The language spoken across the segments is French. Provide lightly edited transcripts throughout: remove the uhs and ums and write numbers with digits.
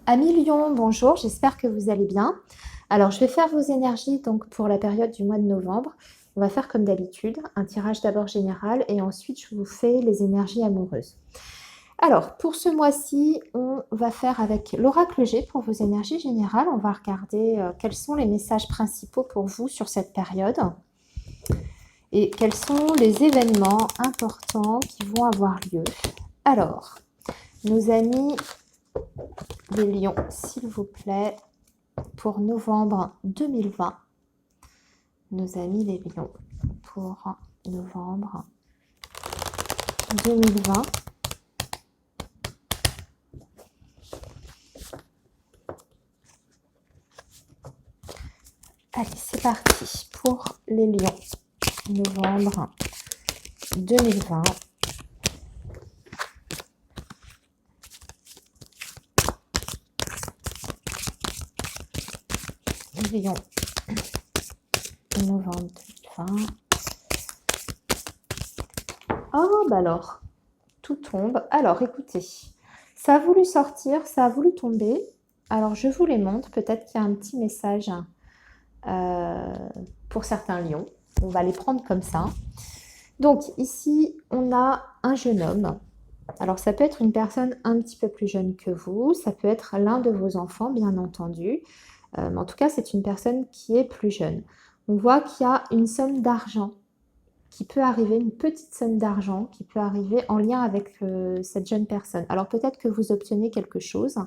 Amis Lion, bonjour, j'espère que vous allez bien. Alors, je vais faire vos énergies donc pour la période du mois de novembre. On va faire comme d'habitude, un tirage d'abord général et ensuite je vous fais les énergies amoureuses. Alors, pour ce mois-ci, on va faire avec l'oracle G pour vos énergies générales. On va regarder quels sont les messages principaux pour vous sur cette période et quels sont les événements importants qui vont avoir lieu. Alors, nos amis les lions, s'il vous plaît, pour novembre 2020. Nos amis les lions, pour novembre 2020. Allez, c'est parti pour les lions. Novembre 2020. Lion, novembre 2020. Oh, bah alors, tout tombe. Alors, écoutez, ça a voulu sortir, ça a voulu tomber. Alors, je vous les montre. Peut-être qu'il y a un petit message pour certains lions. On va les prendre comme ça. Donc, ici, on a un jeune homme. Alors, ça peut être une personne un petit peu plus jeune que vous. Ça peut être l'un de vos enfants, bien entendu. Mais en tout cas, c'est une personne qui est plus jeune. On voit qu'il y a une somme d'argent qui peut arriver, une petite somme d'argent qui peut arriver en lien avec cette jeune personne. Alors peut-être que vous obtenez quelque chose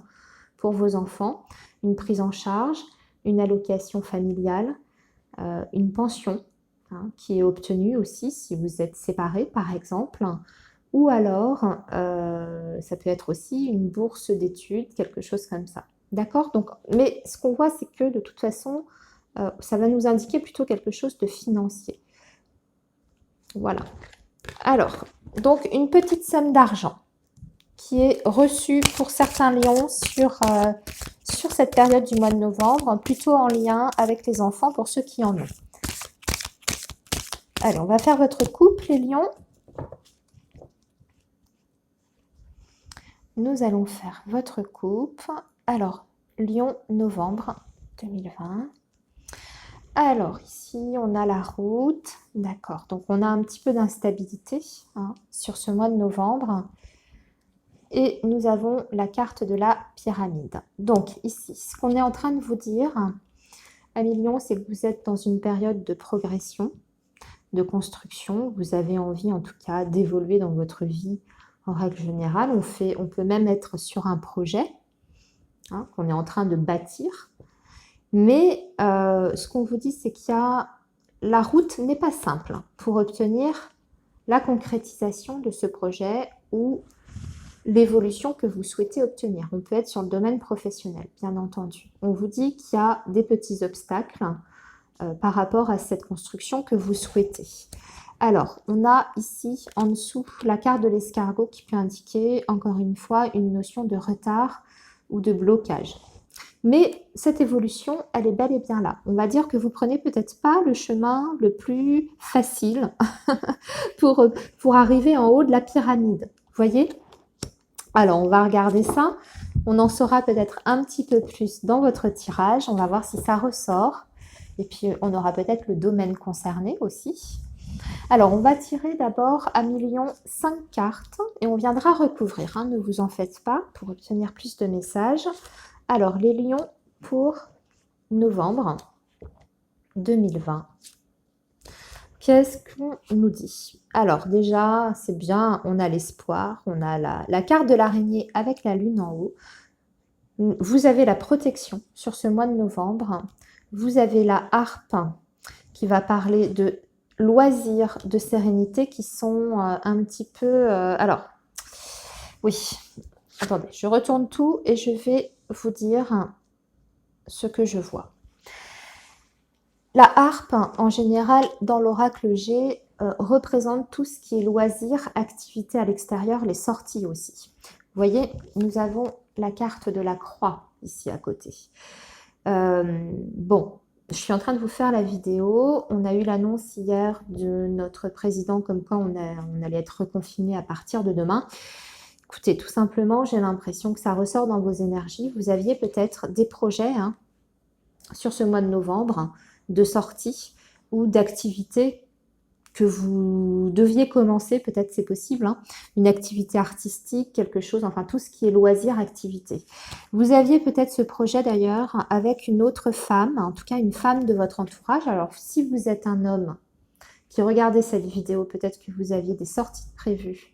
pour vos enfants, une prise en charge, une allocation familiale, une pension qui est obtenue aussi si vous êtes séparés par exemple, ou alors ça peut être aussi une bourse d'études, quelque chose comme ça. D'accord? Donc, mais ce qu'on voit, c'est que de toute façon, ça va nous indiquer plutôt quelque chose de financier. Voilà. Alors, donc une petite somme d'argent qui est reçue pour certains lions sur cette période du mois de novembre, plutôt en lien avec les enfants pour ceux qui en ont. Allez, on va faire votre couple, les lions. Nous allons faire votre couple. Alors, lion, novembre 2020. Alors, ici, on a la route. D'accord, donc on a un petit peu d'instabilité sur ce mois de novembre. Et nous avons la carte de la pyramide. Donc, ici, ce qu'on est en train de vous dire, amis lions, c'est que vous êtes dans une période de progression, de construction. Vous avez envie, en tout cas, d'évoluer dans votre vie en règle générale. On peut même être sur un projet qu'on est en train de bâtir. Mais ce qu'on vous dit, c'est qu'il y a... La route n'est pas simple pour obtenir la concrétisation de ce projet ou l'évolution que vous souhaitez obtenir. On peut être sur le domaine professionnel, bien entendu. On vous dit qu'il y a des petits obstacles par rapport à cette construction que vous souhaitez. Alors, on a ici en dessous la carte de l'escargot qui peut indiquer, encore une fois, une notion de retard ou de blocage. Mais cette évolution, elle est bel et bien là. On va dire que vous prenez peut-être pas le chemin le plus facile pour arriver en haut de la pyramide. Vous voyez ? Alors, on va regarder ça. On en saura peut-être un petit peu plus dans votre tirage. On va voir si ça ressort. Et puis, on aura peut-être le domaine concerné aussi. Alors, on va tirer d'abord à million 5 cartes et on viendra recouvrir. Ne vous en faites pas pour obtenir plus de messages. Alors, les lions pour novembre 2020. Qu'est-ce qu'on nous dit? Alors déjà, c'est bien, on a l'espoir, on a la carte de l'araignée avec la lune en haut. Vous avez la protection sur ce mois de novembre. Vous avez la harpe qui va parler de loisirs, de sérénité qui sont un petit peu... alors, oui, attendez, je retourne tout et je vais vous dire ce que je vois. La harpe, en général, dans l'oracle G, représente tout ce qui est loisirs, activités à l'extérieur, les sorties aussi. Vous voyez, nous avons la carte de la croix ici à côté. Bon, je suis en train de vous faire la vidéo. On a eu l'annonce hier de notre président comme quoi on allait être reconfiné à partir de demain. Écoutez, tout simplement, j'ai l'impression que ça ressort dans vos énergies. Vous aviez peut-être des projets sur ce mois de novembre de sortie ou d'activité que vous deviez commencer, peut-être c'est possible, une activité artistique, quelque chose, enfin tout ce qui est loisir, activité. Vous aviez peut-être ce projet d'ailleurs avec une autre femme, en tout cas une femme de votre entourage. Alors si vous êtes un homme qui regardait cette vidéo, peut-être que vous aviez des sorties prévues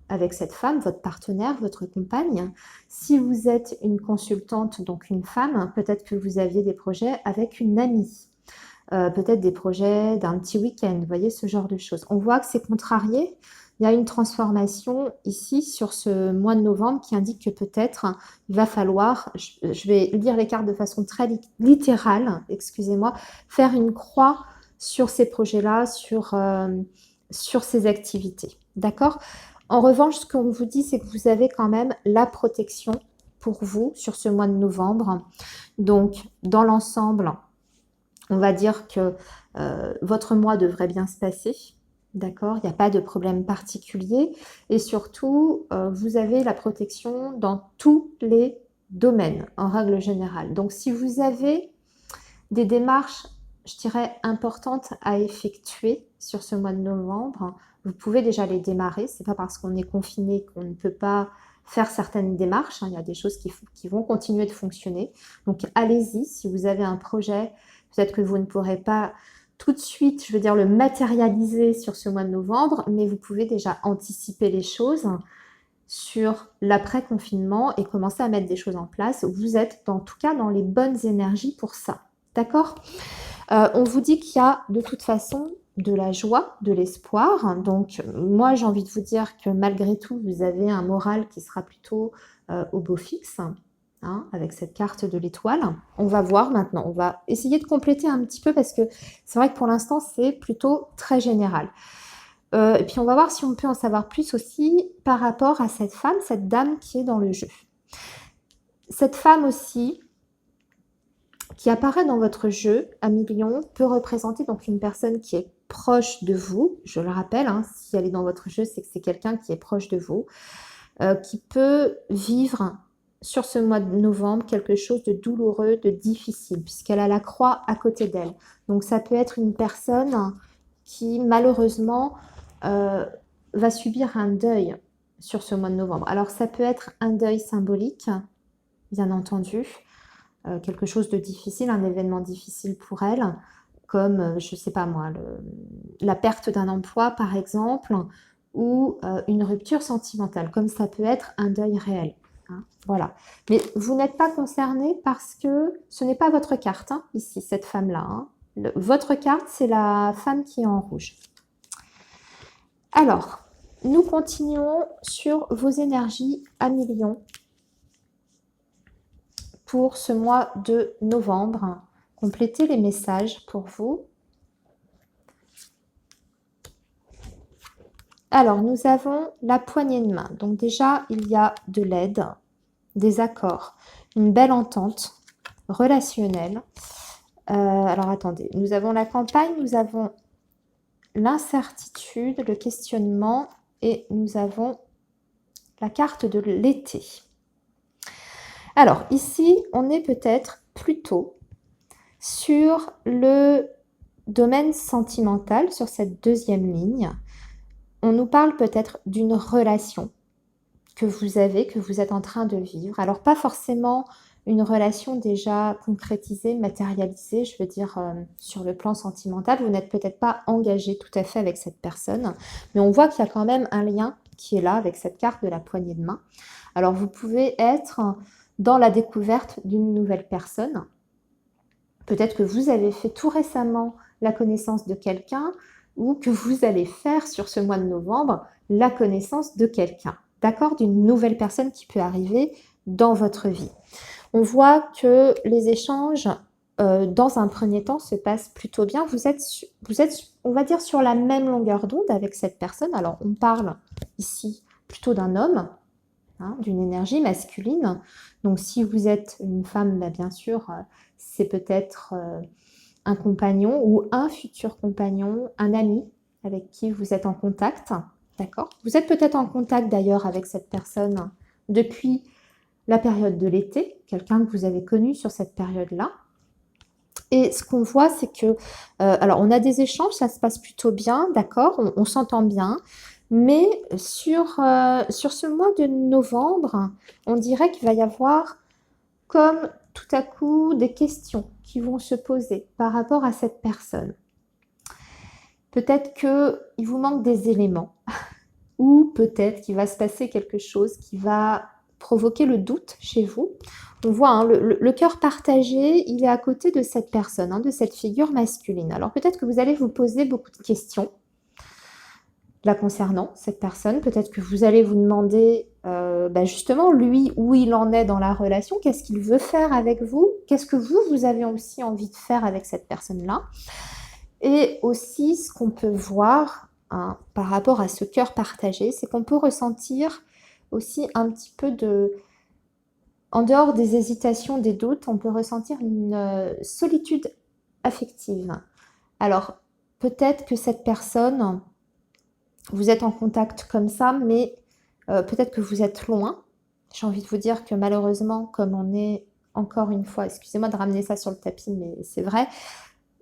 avec cette femme, votre partenaire, votre compagne. Si vous êtes une consultante, donc une femme, peut-être que vous aviez des projets avec une amie. Peut-être des projets d'un petit week-end, vous voyez, ce genre de choses. On voit que c'est contrarié. Il y a une transformation ici sur ce mois de novembre qui indique que peut-être il va falloir, je vais lire les cartes de façon très littérale, excusez-moi, faire une croix sur ces projets-là, sur ces activités. D'accord? En revanche, ce qu'on vous dit, c'est que vous avez quand même la protection pour vous sur ce mois de novembre. Donc, dans l'ensemble, on va dire que votre mois devrait bien se passer. D'accord? Il n'y a pas de problème particulier. Et surtout, vous avez la protection dans tous les domaines, en règle générale. Donc, si vous avez des démarches, je dirais, importantes à effectuer sur ce mois de novembre, vous pouvez déjà les démarrer. Ce n'est pas parce qu'on est confiné qu'on ne peut pas faire certaines démarches. Il y a des choses qui vont continuer de fonctionner. Donc, allez-y. Si vous avez un projet, peut-être que vous ne pourrez pas tout de suite, je veux dire, le matérialiser sur ce mois de novembre, mais vous pouvez déjà anticiper les choses sur l'après-confinement et commencer à mettre des choses en place. Vous êtes, en tout cas, dans les bonnes énergies pour ça. D'accord? On vous dit qu'il y a de toute façon de la joie, de l'espoir. Donc, moi, j'ai envie de vous dire que malgré tout, vous avez un moral qui sera plutôt au beau fixe, avec cette carte de l'étoile. On va voir maintenant. On va essayer de compléter un petit peu parce que c'est vrai que pour l'instant, c'est plutôt très général. Et puis, on va voir si on peut en savoir plus aussi par rapport à cette femme, cette dame qui est dans le jeu. Cette femme aussi, qui apparaît dans votre jeu à millions, peut représenter donc une personne qui est proche de vous. Je le rappelle, si elle est dans votre jeu, c'est que c'est quelqu'un qui est proche de vous, qui peut vivre sur ce mois de novembre quelque chose de douloureux, de difficile, puisqu'elle a la croix à côté d'elle. Donc ça peut être une personne qui malheureusement va subir un deuil sur ce mois de novembre. Alors ça peut être un deuil symbolique, bien entendu, quelque chose de difficile, un événement difficile pour elle, comme, je ne sais pas moi, la perte d'un emploi par exemple, ou une rupture sentimentale, comme ça peut être un deuil réel. Voilà. Mais vous n'êtes pas concerné parce que ce n'est pas votre carte, ici, cette femme-là. Votre carte, c'est la femme qui est en rouge. Alors, nous continuons sur vos énergies à millions pour ce mois de novembre. Complétez les messages pour vous. Alors, nous avons la poignée de main. Donc déjà, il y a de l'aide, des accords, une belle entente relationnelle. Alors, attendez. Nous avons la campagne, nous avons l'incertitude, le questionnement et nous avons la carte de l'été. Alors, ici, on est peut-être plutôt sur le domaine sentimental, sur cette deuxième ligne. On nous parle peut-être d'une relation que vous avez, que vous êtes en train de vivre. Alors, pas forcément une relation déjà concrétisée, matérialisée, je veux dire, sur le plan sentimental. Vous n'êtes peut-être pas engagé tout à fait avec cette personne, mais on voit qu'il y a quand même un lien qui est là avec cette carte de la poignée de main. Alors, vous pouvez être dans la découverte d'une nouvelle personne. Peut-être que vous avez fait tout récemment la connaissance de quelqu'un ou que vous allez faire sur ce mois de novembre la connaissance de quelqu'un, d'accord, d'une nouvelle personne qui peut arriver dans votre vie. On voit que les échanges, dans un premier temps, se passent plutôt bien. Vous êtes, on va dire, sur la même longueur d'onde avec cette personne. Alors, on parle ici plutôt d'un homme, d'une énergie masculine. Donc, si vous êtes une femme, bien sûr, c'est peut-être un compagnon ou un futur compagnon, un ami avec qui vous êtes en contact. d'accord? Vous êtes peut-être en contact d'ailleurs avec cette personne depuis la période de l'été, quelqu'un que vous avez connu sur cette période-là. Et ce qu'on voit, c'est que, alors on a des échanges, ça se passe plutôt bien, d'accord, on s'entend bien, mais sur ce mois de novembre, on dirait qu'il va y avoir comme tout à coup des questions qui vont se poser par rapport à cette personne. Peut-être qu'il vous manque des éléments, ou peut-être qu'il va se passer quelque chose qui va provoquer le doute chez vous. On voit hein, le cœur partagé, il est à côté de cette personne, hein, de cette figure masculine. Alors peut-être que vous allez vous poser beaucoup de questions la concernant, cette personne. Peut-être que vous allez vous demander justement, lui, où il en est dans la relation, qu'est-ce qu'il veut faire avec vous, qu'est-ce que vous avez aussi envie de faire avec cette personne-là. Et aussi, ce qu'on peut voir hein, par rapport à ce cœur partagé, c'est qu'on peut ressentir aussi un petit peu de... En dehors des hésitations, des doutes, on peut ressentir une solitude affective. Alors, peut-être que cette personne, vous êtes en contact comme ça, mais peut-être que vous êtes loin. J'ai envie de vous dire que malheureusement, comme on est, encore une fois, excusez-moi de ramener ça sur le tapis, mais c'est vrai,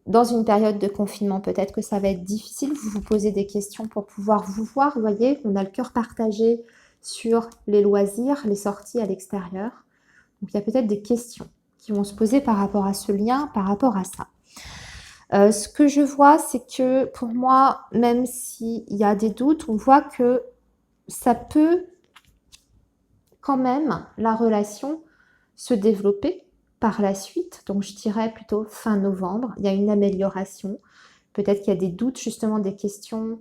dans une période de confinement, peut-être que ça va être difficile. Vous vous posez des questions pour pouvoir vous voir. Vous voyez, on a le cœur partagé sur les loisirs, les sorties à l'extérieur. Donc, il y a peut-être des questions qui vont se poser par rapport à ce lien, par rapport à ça. Ce que je vois, c'est que pour moi, même s'il y a des doutes, on voit que ça peut quand même, la relation, se développer par la suite. Donc, je dirais plutôt fin novembre. Il y a une amélioration. Peut-être qu'il y a des doutes, justement, des questions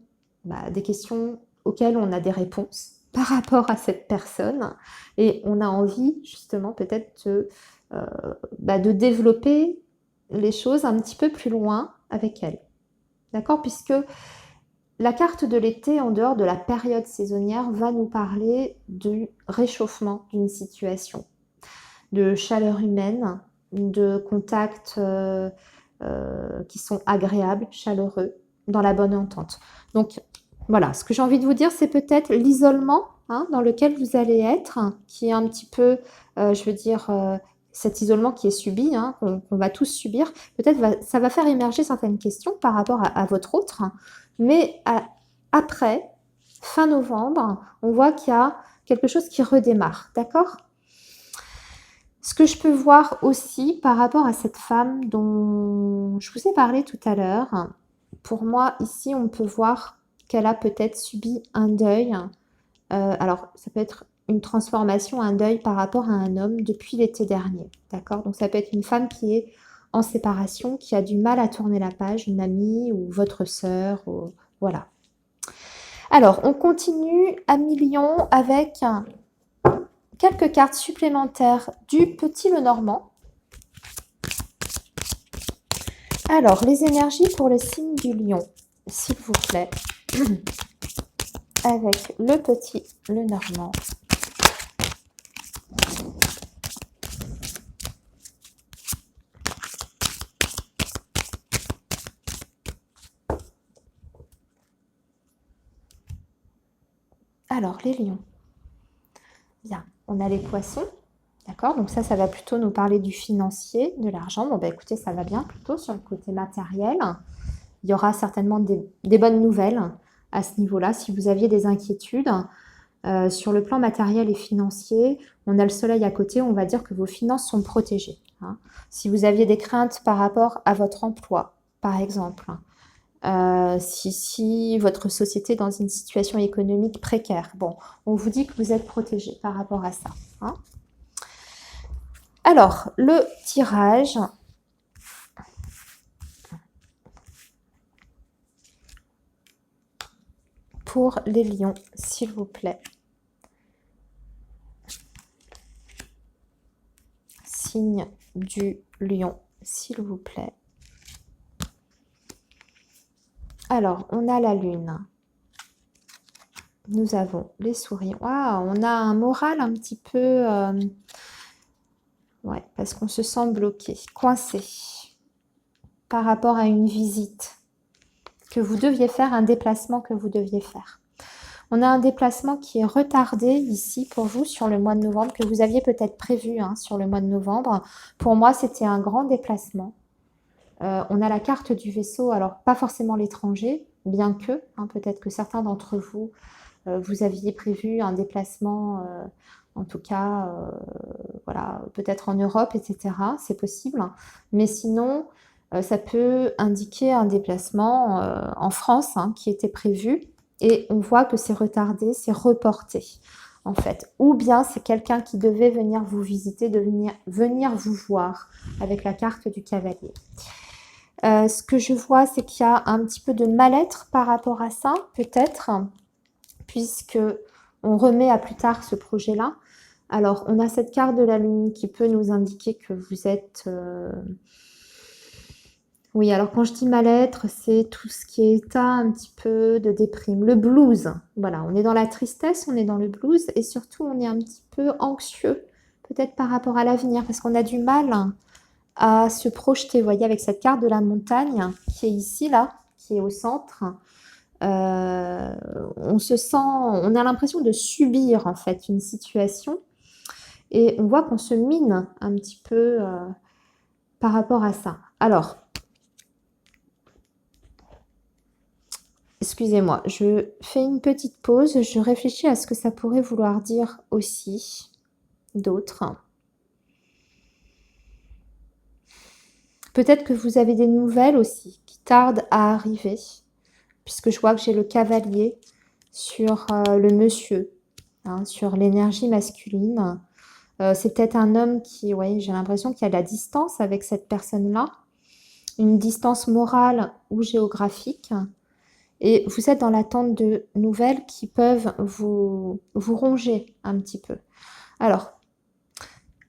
auxquelles on a des réponses par rapport à cette personne. Et on a envie, justement, peut-être de développer les choses un petit peu plus loin avec elle. D'accord? Puisque la carte de l'été, en dehors de la période saisonnière, va nous parler du réchauffement d'une situation, de chaleur humaine, de contacts qui sont agréables, chaleureux, dans la bonne entente. Donc voilà, ce que j'ai envie de vous dire, c'est peut-être l'isolement hein, dans lequel vous allez être, qui est un petit peu, cet isolement qui est subi, hein, qu'on va tous subir. Peut-être ça va faire émerger certaines questions par rapport à votre autre, mais après, fin novembre, on voit qu'il y a quelque chose qui redémarre, d'accord ? Ce que je peux voir aussi par rapport à cette femme dont je vous ai parlé tout à l'heure, pour moi, ici, on peut voir qu'elle a peut-être subi un deuil. Alors, ça peut être une transformation, un deuil par rapport à un homme depuis l'été dernier, d'accord? Donc, ça peut être une femme qui est en séparation, qui a du mal à tourner la page, une amie ou votre sœur, voilà. Alors, on continue à millions avec quelques cartes supplémentaires du Petit Lenormand. Alors, les énergies pour le signe du Lion, s'il vous plaît, avec le Petit Lenormand. Alors, les lions. Bien, on a les poissons. D'accord, donc ça va plutôt nous parler du financier, de l'argent. Bon, bah écoutez, ça va bien plutôt sur le côté matériel. Il y aura certainement des bonnes nouvelles à ce niveau-là. Si vous aviez des inquiétudes sur le plan matériel et financier, on a le soleil à côté, on va dire que vos finances sont protégées. Hein. Si vous aviez des craintes par rapport à votre emploi, par exemple, si votre société est dans une situation économique précaire, bon, on vous dit que vous êtes protégé par rapport à ça. Hein. Alors, le tirage. Pour les lions, s'il vous plaît. Signe du lion, s'il vous plaît. Alors, on a la lune. Nous avons les souris. Waouh, on a un moral un petit peu... ouais, parce qu'on se sent bloqué, coincé par rapport à une visite que vous deviez faire, un déplacement que vous deviez faire. On a un déplacement qui est retardé ici pour vous sur le mois de novembre, que vous aviez peut-être prévu hein, sur le mois de novembre. Pour moi, c'était un grand déplacement. On a la carte du vaisseau, alors pas forcément l'étranger, bien que, hein, peut-être que certains d'entre vous, vous aviez prévu un déplacement, en tout cas, voilà, peut-être en Europe, etc. C'est possible. Mais sinon, ça peut indiquer un déplacement en France hein, qui était prévu. Et on voit que c'est retardé, c'est reporté, en fait. Ou bien c'est quelqu'un qui devait venir vous visiter, venir vous voir avec la carte du cavalier. Ce que je vois, c'est qu'il y a un petit peu de mal-être par rapport à ça, peut-être, puisque on remet à plus tard ce projet-là. Alors, on a cette carte de la lune qui peut nous indiquer que vous êtes... Oui, alors quand je dis mal-être, c'est tout ce qui est état un petit peu de déprime. Le blues, voilà, on est dans la tristesse, on est dans le blues, et surtout, on est un petit peu anxieux, peut-être par rapport à l'avenir, parce qu'on a du mal à se projeter, vous voyez, avec cette carte de la montagne qui est ici, là, qui est au centre. On se sent, on a l'impression de subir, en fait, une situation. Et on voit qu'on se mine un petit peu par rapport à ça. Alors, excusez-moi, je fais une petite pause. Je réfléchis à ce que ça pourrait vouloir dire aussi d'autres. Peut-être que vous avez des nouvelles aussi qui tardent à arriver, puisque je vois que j'ai le cavalier sur le monsieur, hein, sur l'énergie masculine. C'est peut-être un homme qui, oui, j'ai l'impression qu'il y a de la distance avec cette personne-là, une distance morale ou géographique. Et vous êtes dans l'attente de nouvelles qui peuvent vous ronger un petit peu. Alors,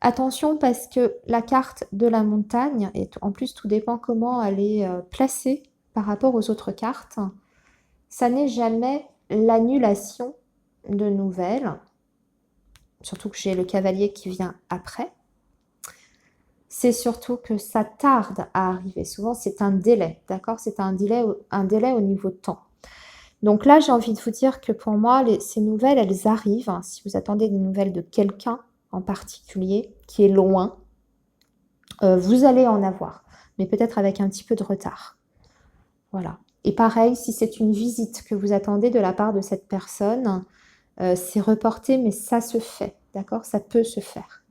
attention parce que la carte de la montagne, et en plus tout dépend comment elle est placée par rapport aux autres cartes, ça n'est jamais l'annulation de nouvelles, surtout que j'ai le cavalier qui vient après. C'est surtout que ça tarde à arriver. Souvent, c'est un délai, d'accord? C'est un délai au niveau de temps. Donc là, j'ai envie de vous dire que pour moi, ces nouvelles, elles arrivent. Hein, si vous attendez des nouvelles de quelqu'un en particulier qui est loin, vous allez en avoir, mais peut-être avec un petit peu de retard. Voilà. Et pareil, si c'est une visite que vous attendez de la part de cette personne, c'est reporté, mais ça se fait, d'accord? Ça peut se faire.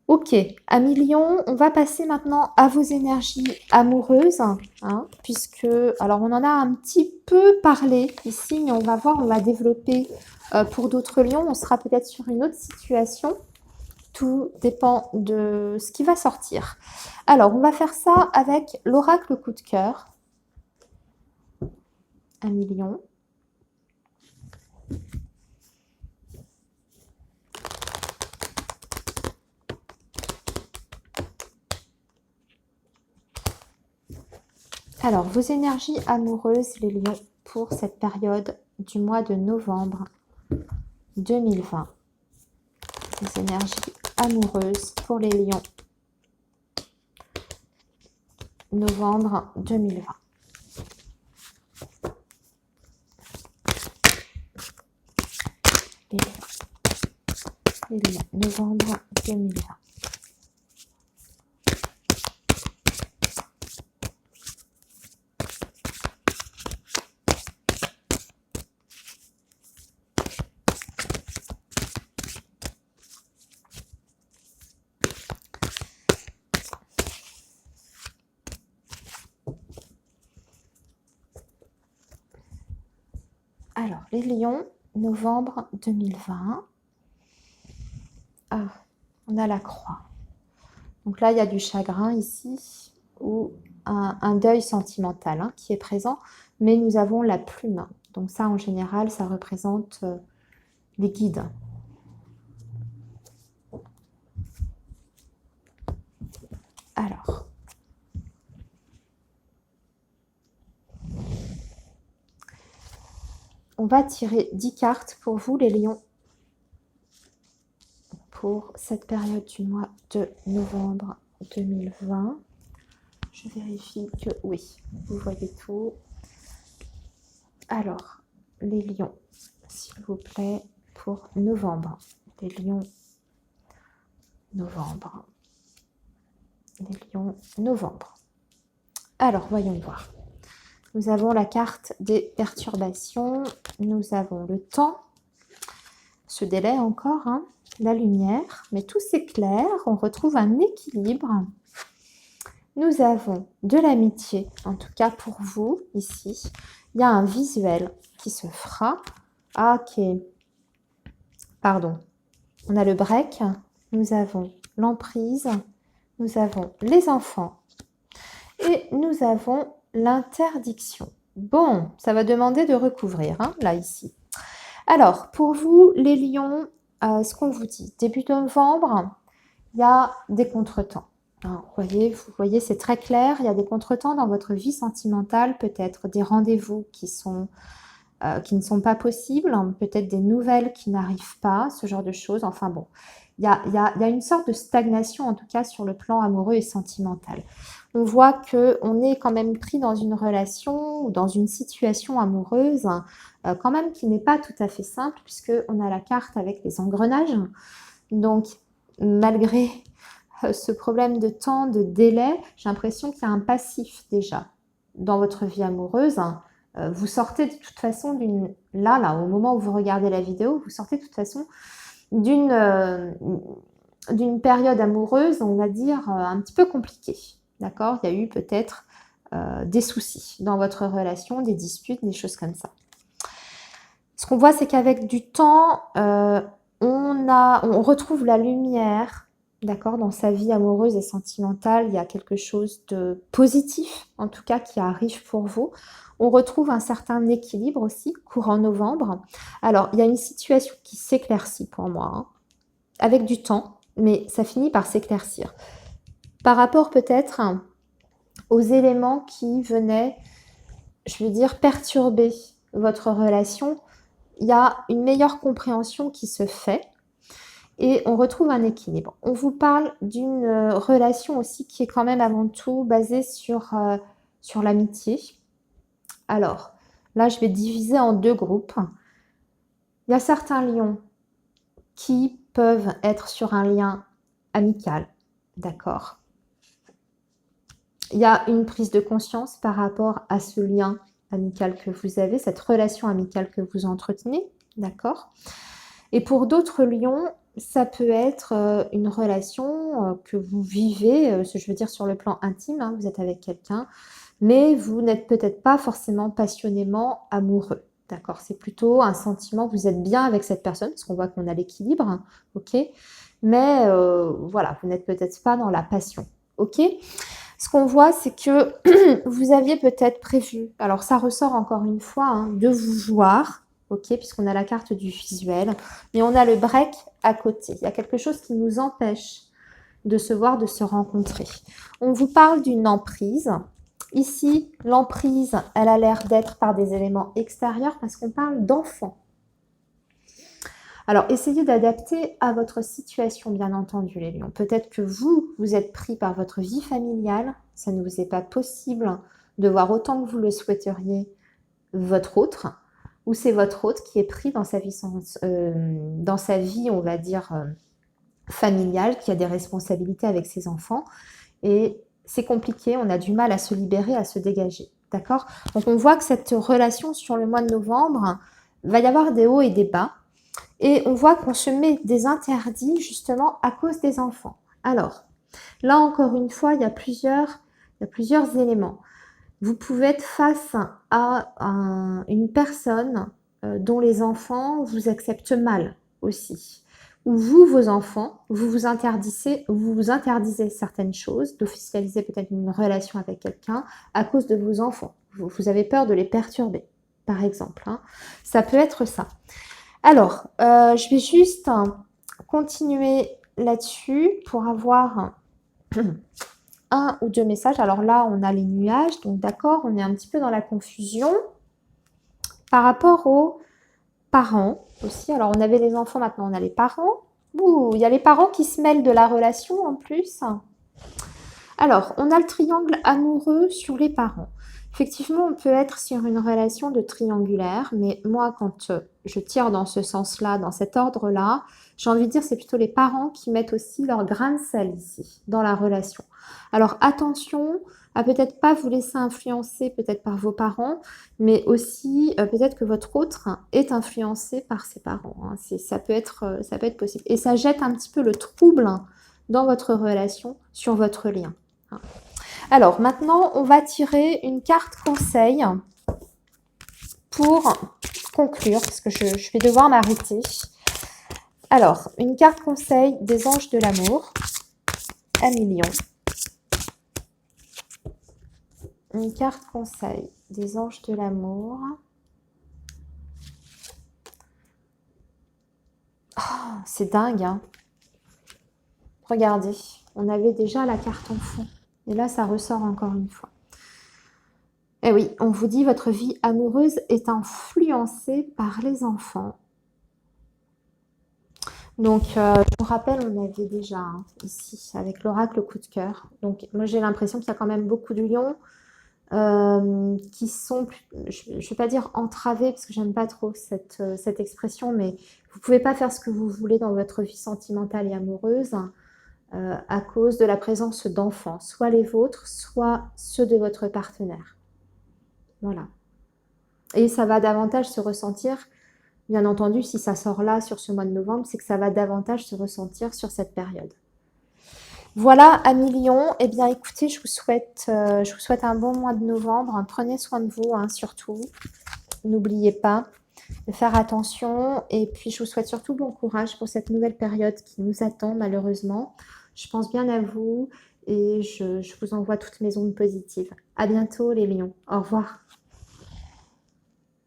Ok, amis Lion, on va passer maintenant à vos énergies amoureuses, hein, puisque, alors on en a un petit peu parlé ici, mais on va voir, on va développer pour d'autres lions, on sera peut-être sur une autre situation, tout dépend de ce qui va sortir. Alors, on va faire ça avec l'oracle coup de cœur, amis Lion. Alors, vos énergies amoureuses, les lions, pour cette période du mois de novembre 2020. Les énergies amoureuses pour les lions, novembre 2020. Les lions, novembre 2020. Alors, les lions, novembre 2020. Ah, on a la croix. Donc là, il y a du chagrin ici, ou un deuil sentimental hein, qui est présent, mais nous avons la plume. Donc ça, en général, ça représente les guides. Alors, on va tirer 10 cartes pour vous, les lions, pour cette période du mois de novembre 2020. Je vérifie que oui, vous voyez tout. Alors, les lions, s'il vous plaît, pour novembre. Les lions, novembre. Les lions, novembre. Alors, voyons voir. Nous avons la carte des perturbations. Nous avons le temps. Ce délai encore, hein, la lumière. Mais tout s'éclaire. On retrouve un équilibre. Nous avons de l'amitié, en tout cas pour vous, ici. Il y a un visuel qui se fera. Ah, ok. Pardon. On a le break. Nous avons l'emprise. Nous avons les enfants. Et nous avons l'interdiction. Bon, ça va demander de recouvrir, hein, là, ici. Alors, pour vous, les lions, ce qu'on vous dit, début novembre, il y a des contretemps. Hein, vous voyez, c'est très clair, il y a des contretemps dans votre vie sentimentale, peut-être des rendez-vous qui ne sont pas possibles, hein, peut-être des nouvelles qui n'arrivent pas, ce genre de choses. Enfin bon, il y a une sorte de stagnation, en tout cas, sur le plan amoureux et sentimental. On voit qu'on est quand même pris dans une relation ou dans une situation amoureuse quand même qui n'est pas tout à fait simple puisqu'on a la carte avec les engrenages. Donc, malgré ce problème de temps, de délai, j'ai l'impression qu'il y a un passif déjà dans votre vie amoureuse. Vous sortez de toute façon là, au moment où vous regardez la vidéo, vous sortez de toute façon d'une période amoureuse, on va dire, un petit peu compliquée. D'accord? Il y a eu peut-être des soucis dans votre relation, des disputes, des choses comme ça. Ce qu'on voit, c'est qu'avec du temps, on retrouve la lumière, d'accord, dans sa vie amoureuse et sentimentale. Il y a quelque chose de positif, en tout cas, qui arrive pour vous. On retrouve un certain équilibre aussi, courant novembre. Alors, il y a une situation qui s'éclaircit pour moi, hein, avec du temps, mais ça finit par s'éclaircir. Par rapport peut-être aux éléments qui venaient, je veux dire, perturber votre relation, il y a une meilleure compréhension qui se fait et on retrouve un équilibre. On vous parle d'une relation aussi qui est quand même avant tout basée sur l'amitié. Alors, là, je vais diviser en deux groupes. Il y a certains lions qui peuvent être sur un lien amical, d'accord ? Il y a une prise de conscience par rapport à ce lien amical que vous avez, cette relation amicale que vous entretenez, d'accord? Et pour d'autres lions, ça peut être une relation que vous vivez, je veux dire sur le plan intime, hein, vous êtes avec quelqu'un, mais vous n'êtes peut-être pas forcément passionnément amoureux, d'accord? C'est plutôt un sentiment, vous êtes bien avec cette personne, parce qu'on voit qu'on a l'équilibre, hein, ok? Mais voilà, vous n'êtes peut-être pas dans la passion, ok? Ce qu'on voit, c'est que vous aviez peut-être prévu, alors ça ressort encore une fois, hein, de vous voir, ok, puisqu'on a la carte du visuel, mais on a le break à côté. Il y a quelque chose qui nous empêche de se voir, de se rencontrer. On vous parle d'une emprise. Ici, l'emprise, elle a l'air d'être par des éléments extérieurs parce qu'on parle d'enfants. Alors, essayez d'adapter à votre situation, bien entendu, les lions. Peut-être que vous êtes pris par votre vie familiale. Ça ne vous est pas possible de voir autant que vous le souhaiteriez votre autre. Ou c'est votre autre qui est pris dans sa vie, on va dire, familiale, qui a des responsabilités avec ses enfants. Et c'est compliqué, on a du mal à se libérer, à se dégager. D'accord? Donc, on voit que cette relation sur le mois de novembre, va y avoir des hauts et des bas. Et on voit qu'on se met des interdits justement à cause des enfants. Alors, là encore une fois, il y a plusieurs éléments. Vous pouvez être face à une personne dont les enfants vous acceptent mal aussi. Ou vous, vos enfants, vous interdisez certaines choses, d'officialiser peut-être une relation avec quelqu'un à cause de vos enfants. Vous avez peur de les perturber, par exemple, hein. Ça peut être ça. Alors, je vais juste continuer là-dessus pour avoir un ou deux messages. Alors là, on a les nuages, donc d'accord, on est un petit peu dans la confusion. Par rapport aux parents aussi, alors on avait les enfants, maintenant on a les parents. Ouh, il y a les parents qui se mêlent de la relation en plus. Alors, on a le triangle amoureux sur les parents. Effectivement, on peut être sur une relation de triangulaire, mais moi, quand je tire dans ce sens-là, dans cet ordre-là, j'ai envie de dire c'est plutôt les parents qui mettent aussi leur grain de sel ici, dans la relation. Alors attention à peut-être pas vous laisser influencer peut-être par vos parents, mais aussi peut-être que votre autre est influencé par ses parents. Hein. Ça peut être possible. Et ça jette un petit peu le trouble dans votre relation sur votre lien. Hein. Alors, maintenant, on va tirer une carte conseil pour conclure, parce que je vais devoir m'arrêter. Alors, une carte conseil des anges de l'amour à millions. Une carte conseil des anges de l'amour. Oh, c'est dingue, hein. Regardez, on avait déjà la carte en fond. Et là, ça ressort encore une fois. Eh oui, on vous dit votre vie amoureuse est influencée par les enfants. Donc, je vous rappelle, on avait déjà ici avec l'oracle coup de cœur. Donc, moi, j'ai l'impression qu'il y a quand même beaucoup de lions qui sont, je ne vais pas dire entravés, parce que j'aime pas trop cette expression, mais vous pouvez pas faire ce que vous voulez dans votre vie sentimentale et amoureuse à cause de la présence d'enfants, soit les vôtres, soit ceux de votre partenaire. Voilà. Et ça va davantage se ressentir, bien entendu, si ça sort là sur ce mois de novembre, c'est que ça va davantage se ressentir sur cette période. Voilà, amis Lions, eh bien écoutez, je vous souhaite un bon mois de novembre. Prenez soin de vous, hein, surtout. N'oubliez pas de faire attention. Et puis, je vous souhaite surtout bon courage pour cette nouvelle période qui nous attend, malheureusement. Je pense bien à vous et je vous envoie toutes mes ondes positives. À bientôt, les Lions. Au revoir.